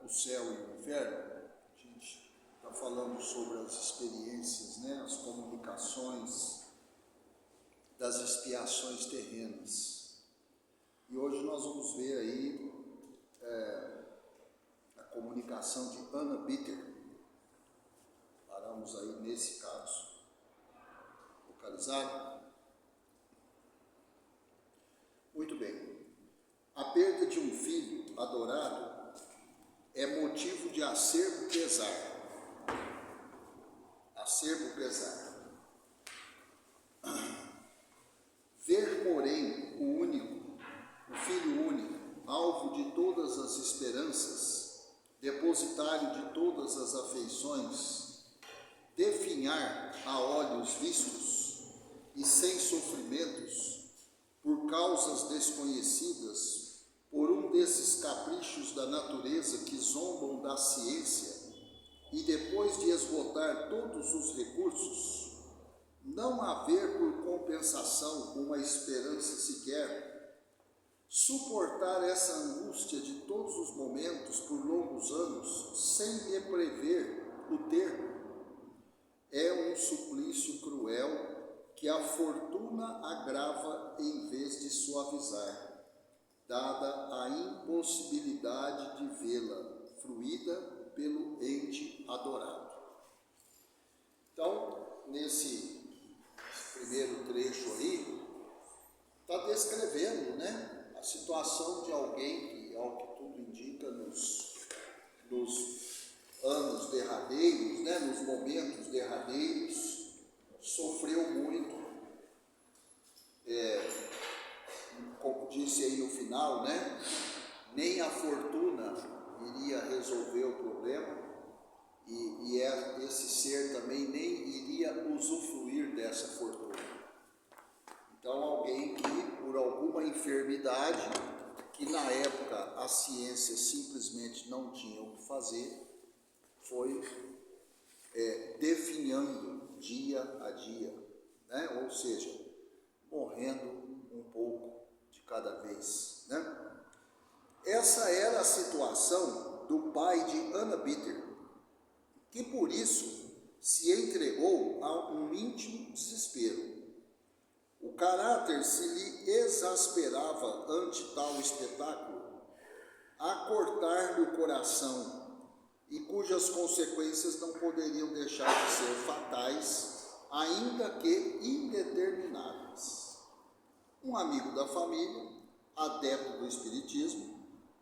o céu e o inferno, a gente está falando sobre as experiências, né, as comunicações das expiações terrenas. E hoje nós vamos ver aí a comunicação de Anna Bitter. Paramos aí nesse caso. Localizado? Muito bem. A perda de um filho adorado é motivo de acerbo pesar. Acerbo pesar. Ver, porém, o filho único, alvo de todas as esperanças, depositário de todas as afeições, definhar a olhos vistos e sem sofrimentos, por causas desconhecidas, por um desses caprichos da natureza que zombam da ciência, e depois de esgotar todos os recursos, não haver por compensação uma esperança sequer, suportar essa angústia de todos os momentos por longos anos, sem lhe prever o termo, é um suplício cruel que a fortuna agrava em vez de suavizar, dada a impossibilidade de vê-la fruída pelo ente adorado. Então, nesse primeiro trecho aí, está descrevendo, né, a situação de alguém que, ao que tudo indica, nos anos derradeiros, né, nos momentos derradeiros, sofreu muito, como disse aí no final, né, nem a fortuna iria resolver o problema, e esse ser também nem iria usufruir dessa fortuna. Então, alguém que, por alguma enfermidade, que na época a ciência simplesmente não tinha o que fazer, foi definhando dia a dia, né? Ou seja, morrendo um pouco de cada vez, né? Essa era a situação do pai de Anna Bitter, que por isso se entregou a um íntimo desespero. O caráter se lhe exasperava ante tal espetáculo, a cortar-lhe o coração, e cujas consequências não poderiam deixar de ser fatais, ainda que indetermináveis. Um amigo da família, adepto do espiritismo,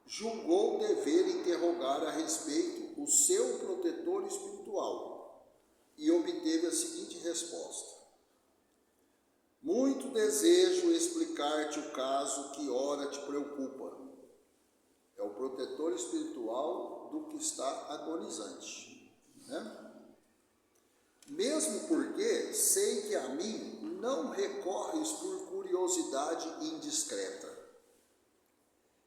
julgou dever interrogar a respeito o seu protetor espiritual e obteve a seguinte resposta: muito desejo explicar-te o caso que ora te preocupa. É o protetor espiritual do que está agonizante, né? Mesmo porque sei que a mim não recorres por curiosidade indiscreta.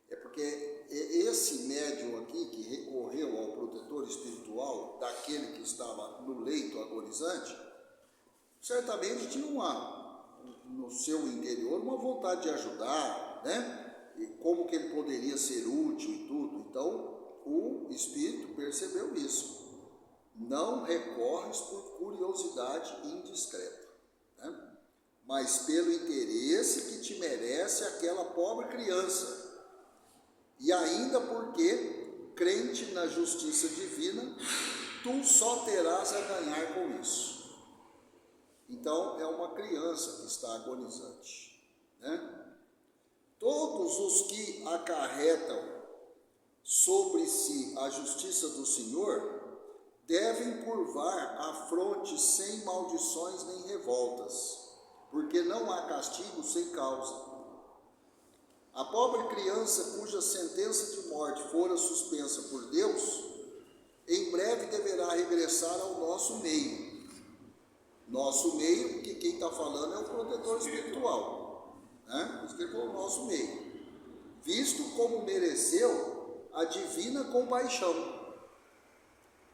É porque esse médium aqui que recorreu ao protetor espiritual daquele que estava no leito agonizante, certamente tinha no seu interior uma vontade de ajudar, né? E como que ele poderia ser útil e tudo. Então, o espírito percebeu isso. Não recorres por curiosidade indiscreta, né? Mas pelo interesse que te merece aquela pobre criança. E ainda porque, crente na justiça divina, tu só terás a ganhar com isso. Então, é uma criança que está agonizante, né? Todos os que acarretam sobre si a justiça do Senhor devem curvar a fronte sem maldições nem revoltas, porque não há castigo sem causa. A pobre criança cuja sentença de morte fora suspensa por Deus, em breve deverá regressar ao nosso meio. Nosso meio, que quem está falando é o protetor espiritual, né? Isso que ele falou, nosso meio. Visto como mereceu a divina compaixão.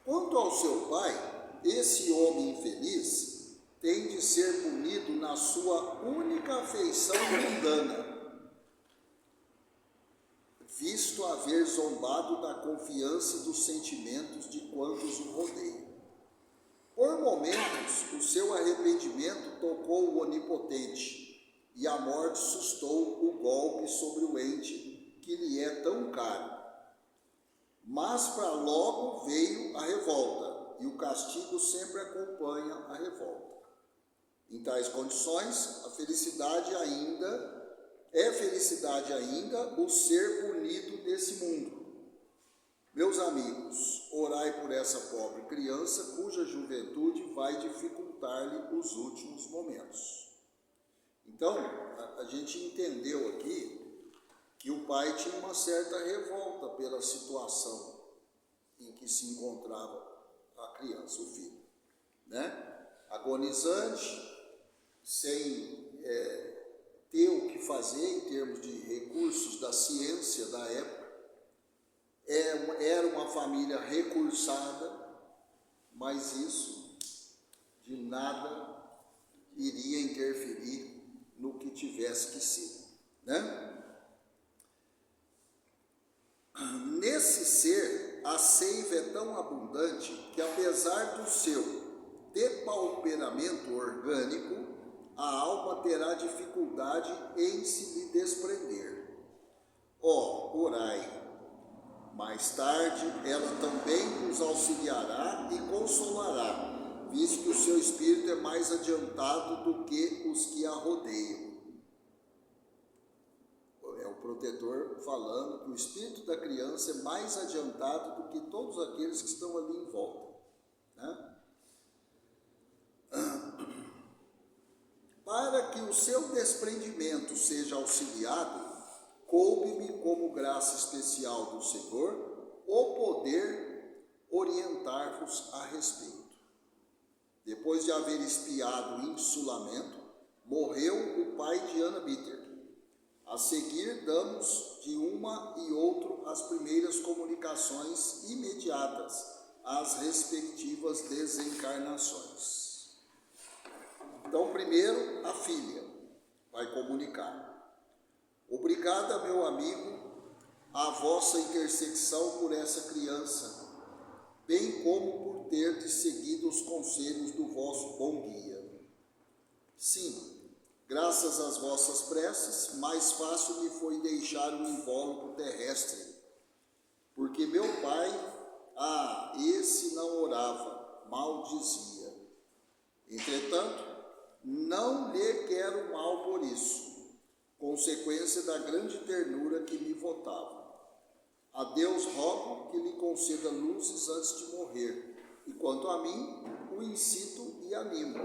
Quanto ao seu pai, esse homem infeliz tem de ser punido na sua única afeição mundana, visto haver zombado da confiança e dos sentimentos de quantos o rodeiam. Por momentos, o seu arrependimento tocou o Onipotente, e a morte sustou o golpe sobre o ente que lhe é tão caro. Mas para logo veio a revolta, e o castigo sempre acompanha a revolta. Em tais condições, felicidade ainda o ser punido desse mundo. Meus amigos, orai por essa pobre criança cuja juventude vai dificultar-lhe os últimos momentos. Então, a gente entendeu aqui que o pai tinha uma certa revolta pela situação em que se encontrava a criança, o filho, né? Agonizante, sem ter o que fazer em termos de recursos da ciência da época. Era uma família recursada, mas isso de nada iria interferir no que tivesse que ser, né? Nesse ser, a seiva é tão abundante que, apesar do seu depauperamento orgânico, a alma terá dificuldade em se lhe desprender. Orai. Mais tarde, ela também nos auxiliará e consolará, visto que o seu espírito é mais adiantado do que os que a rodeiam. É o protetor falando que o espírito da criança é mais adiantado do que todos aqueles que estão ali em volta, né? Para que o seu desprendimento seja auxiliado, coube-me, como graça especial do Senhor, o poder orientar-vos a respeito. Depois de haver expiado o insulamento, morreu o pai de Ana Bitter. A seguir, damos de uma e outro as primeiras comunicações imediatas às respectivas desencarnações. Então, primeiro, a filha vai comunicar. Obrigada, meu amigo, a vossa intersecção por essa criança, bem como por ter seguido os conselhos do vosso bom guia. Sim, graças às vossas preces, mais fácil me foi deixar o invólucro terrestre, porque meu pai, esse não orava, maldizia. Entretanto, não lhe quero mal por isso, consequência da grande ternura que me votava. A Deus rogo que lhe conceda luzes antes de morrer, e quanto a mim, o incito e animo,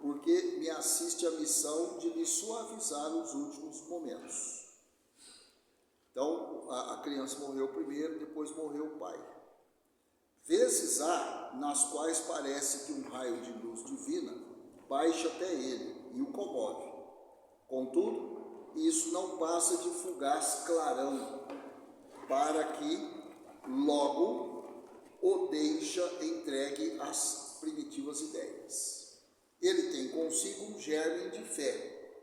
porque me assiste a missão de lhe suavizar os últimos momentos. Então, a criança morreu primeiro, depois morreu o pai. Vezes há nas quais parece que um raio de luz divina baixa até ele e o comove. Contudo, isso não passa de fugaz clarão, para que logo o deixa entregue às primitivas ideias. Ele tem consigo um germe de fé,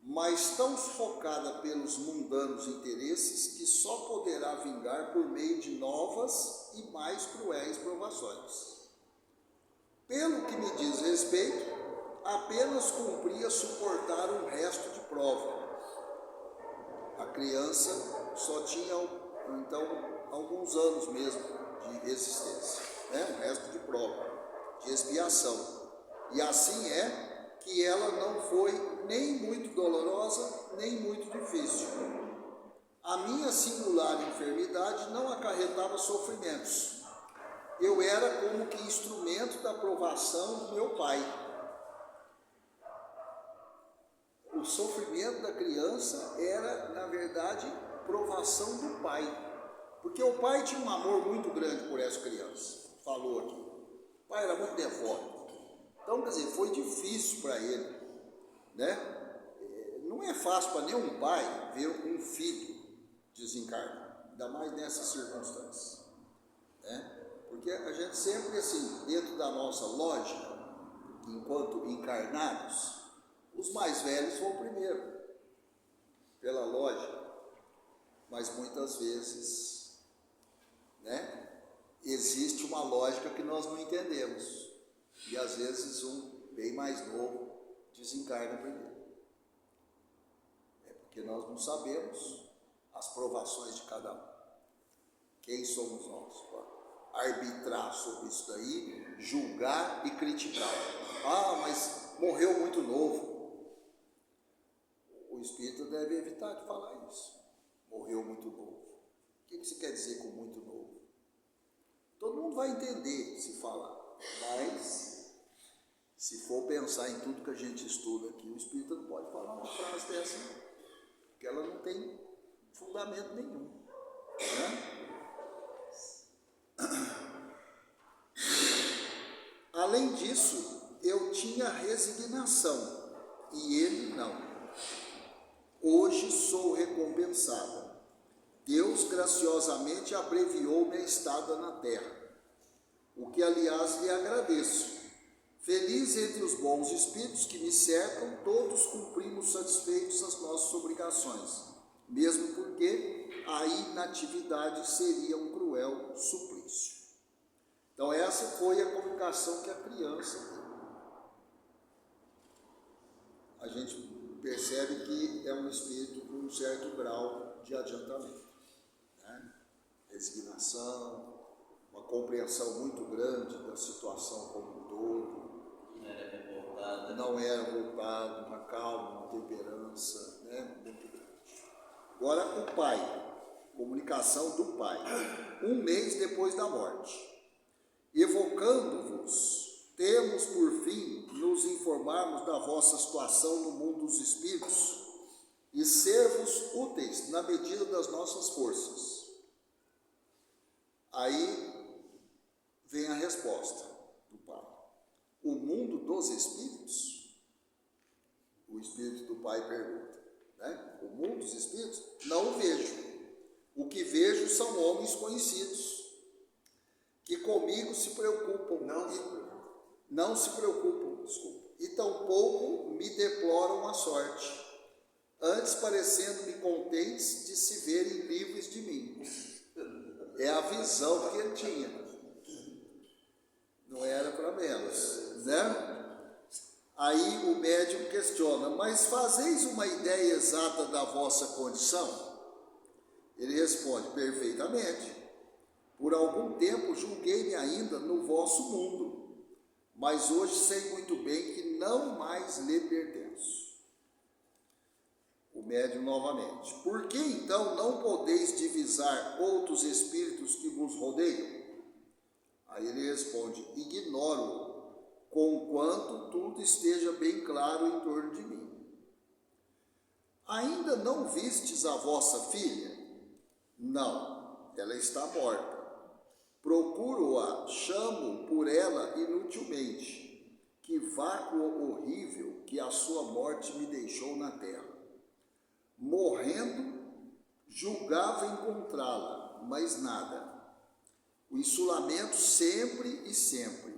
mas tão sufocada pelos mundanos interesses que só poderá vingar por meio de novas e mais cruéis provações. Pelo que me diz respeito, apenas cumpria suportar um resto de prova. A criança só tinha, então, alguns anos mesmo de resistência, né? Um resto de prova, de expiação. E assim é que ela não foi nem muito dolorosa, nem muito difícil. A minha singular enfermidade não acarretava sofrimentos. Eu era como que instrumento da provação do meu pai. O sofrimento da criança era, na verdade, provação do pai. Porque o pai tinha um amor muito grande por essa criança. Falou aqui. O pai era muito devoto. Então, quer dizer, foi difícil para ele, né? Não é fácil para nenhum pai ver um filho desencarnar, ainda mais nessas circunstâncias, né? Porque a gente sempre, assim, dentro da nossa lógica, enquanto encarnados, os mais velhos vão primeiro, pela lógica. mas muitas vezes, né, existe uma lógica que nós não entendemos, e às vezes um bem mais novo desencarna primeiro. É porque nós não sabemos as provações de cada um. Quem somos nós para arbitrar sobre isso daí, julgar e criticar? Ah, mas morreu muito novo. O espírito deve evitar de falar isso. Morreu muito novo. O que você quer dizer com muito novo? Todo mundo vai entender se falar, mas se for pensar em tudo que a gente estuda aqui, o espírito não pode falar uma frase dessa, porque ela não tem fundamento nenhum, né? Além disso, eu tinha resignação e ele não. Hoje sou recompensada. Deus graciosamente abreviou minha estada na terra, o que aliás lhe agradeço. Feliz entre os bons espíritos que me cercam, todos cumprimos satisfeitos as nossas obrigações, mesmo porque a inatividade seria um cruel suplício. Então essa foi a comunicação que a criança teve. A gente percebe que é um espírito com um certo grau de adiantamento, né? Resignação, uma compreensão muito grande da situação como um todo. Não era revoltado, uma calma, uma temperança, né? Muito grande. Agora o pai, comunicação do pai, 1 mês depois da morte. Evocando-vos, temos por fim nos informarmos da vossa situação no mundo dos espíritos e ser-vos úteis na medida das nossas forças. Aí vem a resposta do pai. O mundo dos espíritos? O espírito do pai pergunta, né? O mundo dos espíritos? Não o vejo. O que vejo são homens conhecidos, que comigo se preocupam, não se preocupam, desculpa, e tampouco me deploram a sorte, antes parecendo-me contentes de se verem livres de mim. É a visão que ele tinha, não era para menos, né? Aí o médium questiona, mas fazeis uma ideia exata da vossa condição? Ele responde, perfeitamente. Por algum tempo julguei-me ainda no vosso mundo, mas hoje sei muito bem que não mais lhe pertenço. O médium novamente. Por que então não podeis divisar outros espíritos que vos rodeiam? Aí ele responde, ignoro, conquanto tudo esteja bem claro em torno de mim. Ainda não vistes a vossa filha? Não, ela está morta. Procuro-a, chamo por ela inutilmente. Que vácuo horrível que a sua morte me deixou na terra. Morrendo, julgava encontrá-la, mas nada. O insulamento sempre e sempre.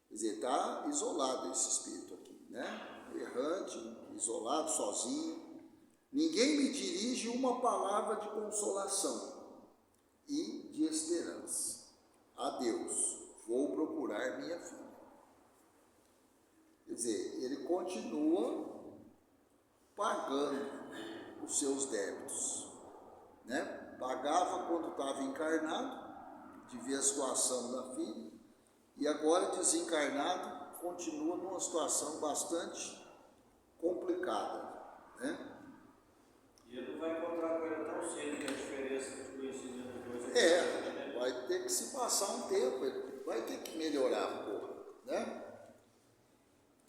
Quer dizer, está isolado esse espírito aqui, né? Errante, isolado, sozinho. Ninguém me dirige uma palavra de consolação e de esperança. Adeus, vou procurar minha filha. Quer dizer, ele continua pagando os seus débitos, né? Pagava quando estava encarnado, de ver a situação da filha, e agora desencarnado, continua numa situação bastante complicada, né? E ele não vai encontrar com ela tão cedo, que a diferença de conhecimento dos dois Vai ter que se passar um tempo, ele vai ter que melhorar um pouco, né?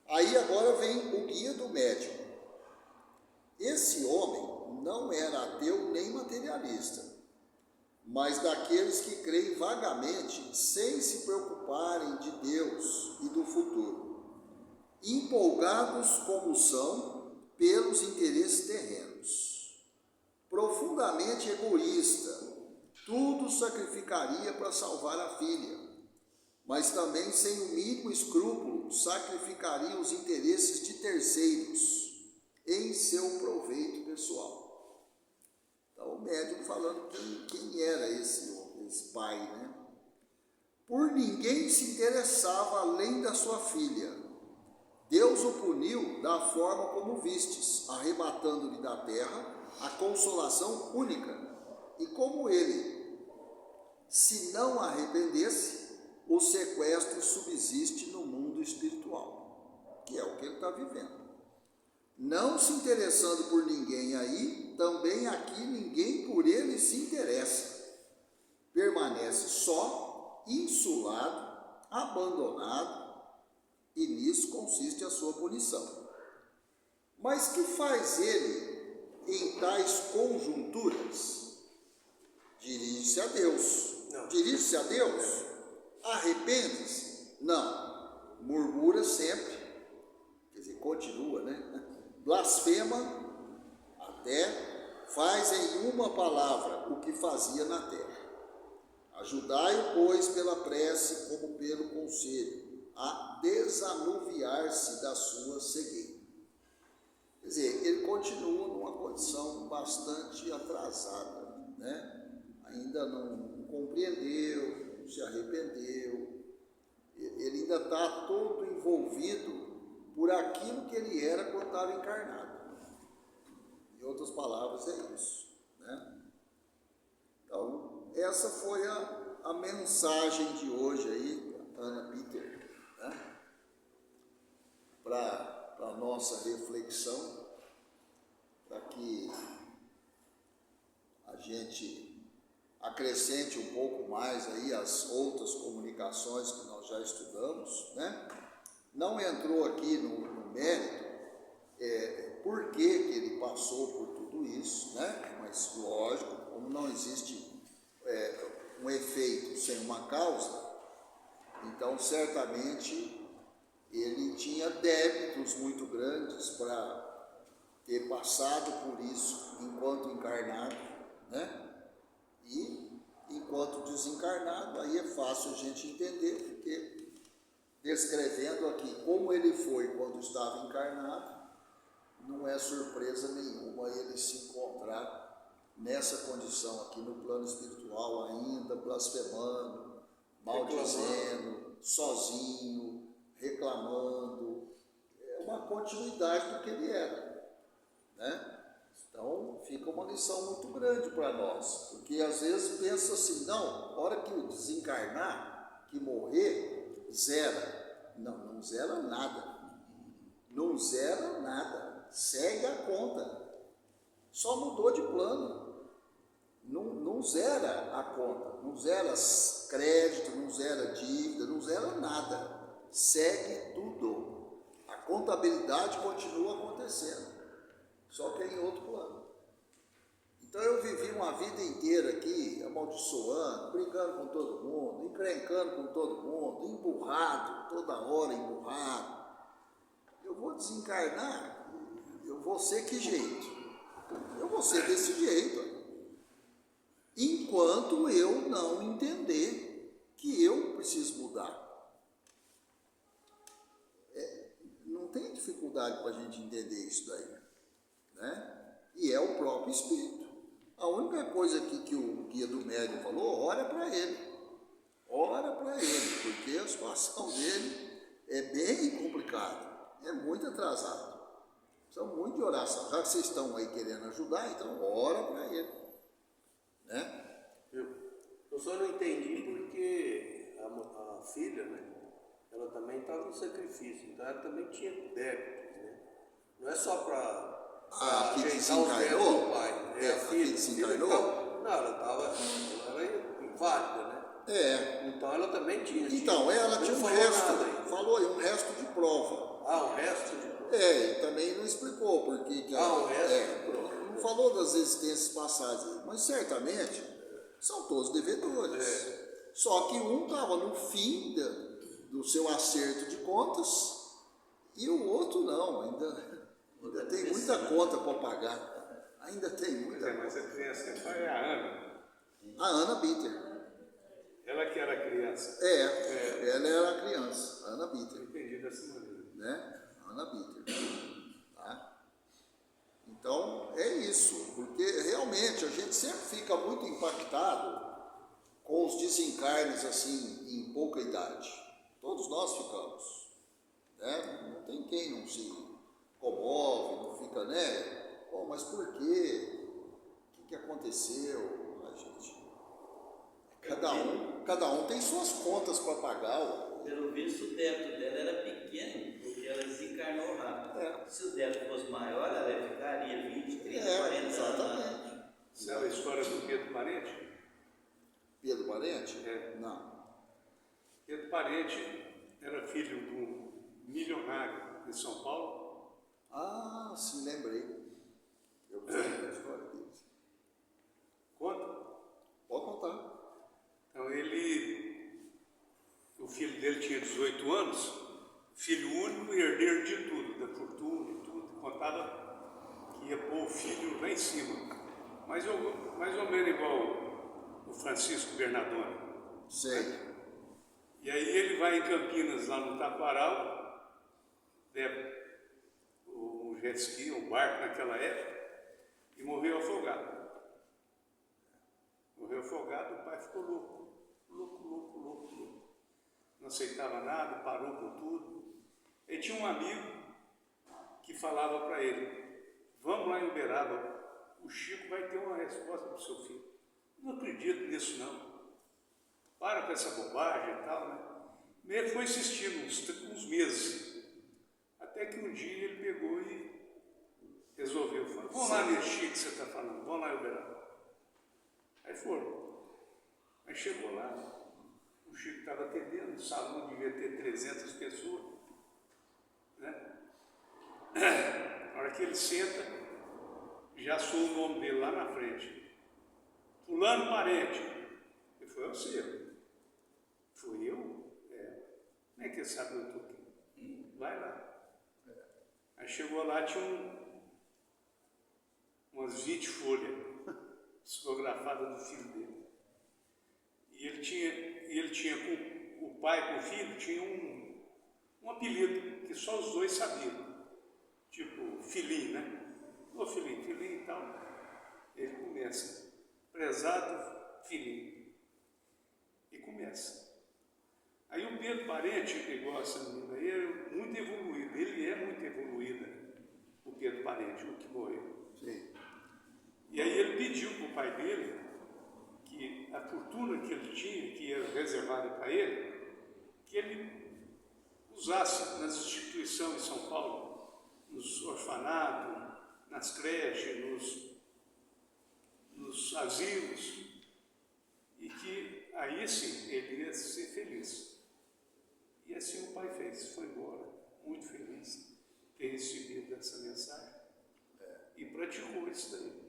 Aí agora vem o guia do médium. Esse homem não era ateu nem materialista, mas daqueles que creem vagamente, sem se preocuparem de Deus e do futuro, empolgados como são pelos interesses terrenos, profundamente egoísta, tudo sacrificaria para salvar a filha, mas também sem o mínimo escrúpulo sacrificaria os interesses de terceiros em seu proveito pessoal. Então, médium falando quem era esse pai, né? Por ninguém se interessava além da sua filha. Deus o puniu da forma como vistes, arrebatando-lhe da terra a consolação única. E como ele, se não arrependesse, o sequestro subsiste no mundo espiritual, que é o que ele está vivendo. Não se interessando por ninguém aí, também aqui ninguém por ele se interessa. Permanece só, insulado, abandonado, e nisso consiste a sua punição. Mas que faz ele em tais conjunturas? Dirige-se a Deus. Dirige-se a Deus? Arrepende-se? Não. Murmura sempre, quer dizer, continua, né? Blasfema, até faz em uma palavra o que fazia na terra. Ajudai-o, pois, pela prece como pelo conselho, a desanuviar-se da sua cegueira. Quer dizer, ele continua numa condição bastante atrasada, né? Ainda não compreendeu, não se arrependeu, ele ainda está todo envolvido por aquilo que ele era quando estava encarnado. Em outras palavras, é isso, né? Então, essa foi a mensagem de hoje aí, Ana Peter, né? Para a nossa reflexão, para que a gente acrescente um pouco mais aí as outras comunicações que nós já estudamos, né? Não entrou aqui no mérito por que ele passou por tudo isso, né? Mas lógico, como não existe um efeito sem uma causa, então certamente ele tinha débitos muito grandes para ter passado por isso enquanto encarnado, né? E enquanto desencarnado, aí é fácil a gente entender, porque descrevendo aqui como ele foi quando estava encarnado, não é surpresa nenhuma ele se encontrar nessa condição aqui no plano espiritual ainda, blasfemando, maldizendo, sozinho, reclamando. É uma continuidade do que ele era, né? Então fica uma lição muito grande para nós, porque às vezes pensa assim, não, a hora que eu desencarnar, que morrer, zera. Não zera nada. Não zera nada. Segue a conta. Só mudou de plano. Não zera a conta. Não zera crédito, não zera dívida, não zera nada. Segue tudo. A contabilidade continua acontecendo. Só que é em outro plano. Então eu vivi uma vida inteira aqui, amaldiçoando, brincando com todo mundo, encrencando com todo mundo, emburrado, toda hora emburrado. Eu vou desencarnar, eu vou ser que jeito? Eu vou ser desse jeito. Enquanto eu não entender que eu preciso mudar. Não tem dificuldade para a gente entender isso daí, né? E é o próprio Espírito. A única coisa aqui que o guia do médium falou, ora para ele, porque a situação dele é bem complicada, é muito atrasado, precisa muito de oração. Já que vocês estão aí querendo ajudar, então ora para ele, né? Eu só não entendi porque a filha, né, ela também estava em sacrifício, então ela também tinha débitos, né? Não é só para que desencarnou? Do pai. A filha desencarnou? Não, ela era inválida, né? Então ela também tinha. Então, ela tinha um resto, falou aí, um resto de prova. Um resto de prova. E também não explicou porque que um resto de prova. Não falou das existências passadas, mas certamente são todos devedores. Só que um estava no fim do seu acerto de contas e o outro não, ainda tem muita conta para pagar. Ainda tem muita conta. Mas a criança é a Ana. A Ana Peter. Ela que era criança. Ela era a criança, a Ana Peter. Entendi dessa maneira. Né? Ana Peter. Tá? Então, é isso, porque realmente a gente sempre fica muito impactado com os desencarnes assim em pouca idade. Todos nós ficamos, né? Não tem quem não se comove, não fica, né? Oh, mas por quê? O que aconteceu? Ai, gente, cada um tem suas contas para pagar. Ó. Pelo visto, o débito dela era pequeno, porque ela desencarnou rápido. É. Se o débito fosse maior, ela ficaria 20, 30, 40 anos. Exatamente. Sabe a história do Pedro Parente? Pedro Parente? É. Não. Pedro Parente era filho de um milionário de São Paulo. Ah, sim, lembrei. Eu lembro da história deles. Conta. Pode contar. Então o filho dele tinha 18 anos, filho único e herdeiro de tudo, da fortuna e tudo. Contava que ia pôr o filho lá em cima. Mais ou menos igual o Francisco Bernardoni. Sei. E aí ele vai em Campinas, lá no Taquaral, leva um jet ski, um barco naquela época, e morreu afogado. Morreu afogado, o pai ficou louco. Não aceitava nada, parou com tudo. Ele tinha um amigo que falava para ele: vamos lá em Uberaba, o Chico vai ter uma resposta para o seu filho. Não acredito nisso não. Para com essa bobagem e tal, né? Ele foi insistindo uns meses, até que um dia ele pegou e resolveu. Falou: vamos lá nesse Chico que você está falando, vamos lá em Uberaba. Aí foram. Aí chegou lá, o Chico estava atendendo, o salão devia ter 300 pessoas, né? Na hora que ele senta, já soa o nome dele lá na frente. Fulano Parente. Ele falou: é você. Foi eu? É. Como é que ele sabe que eu estou aqui? Vai lá. Aí chegou lá, tinha umas 20 folhas psicografadas do filho dele. E ele tinha com o pai com o filho, tinha um apelido que só os dois sabiam. Tipo, filhinho, né? Ô filhinho e tal. Ele começa: prezado filhinho. E começa. Aí o Pedro Parente, igual essa menina aí, é muito evoluído. Ele é muito evoluído, o Pedro Parente, o que morreu. Sim. E aí ele pediu para o pai dele que a fortuna que ele tinha, que era reservada para ele, que ele usasse nas instituições em São Paulo, nos orfanatos, nas creches, nos asilos, e que aí sim ele ia ser feliz. E assim o pai fez, foi embora, muito feliz de ter recebido essa mensagem. E praticou isso daí.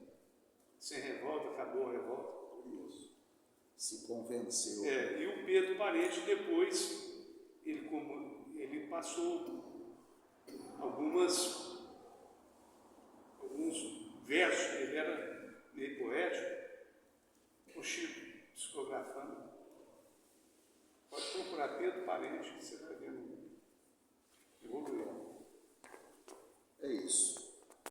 Sem revolta, acabou a revolta. Isso. Se convenceu. E o Pedro Parente depois, ele passou alguns versos, ele era meio poético,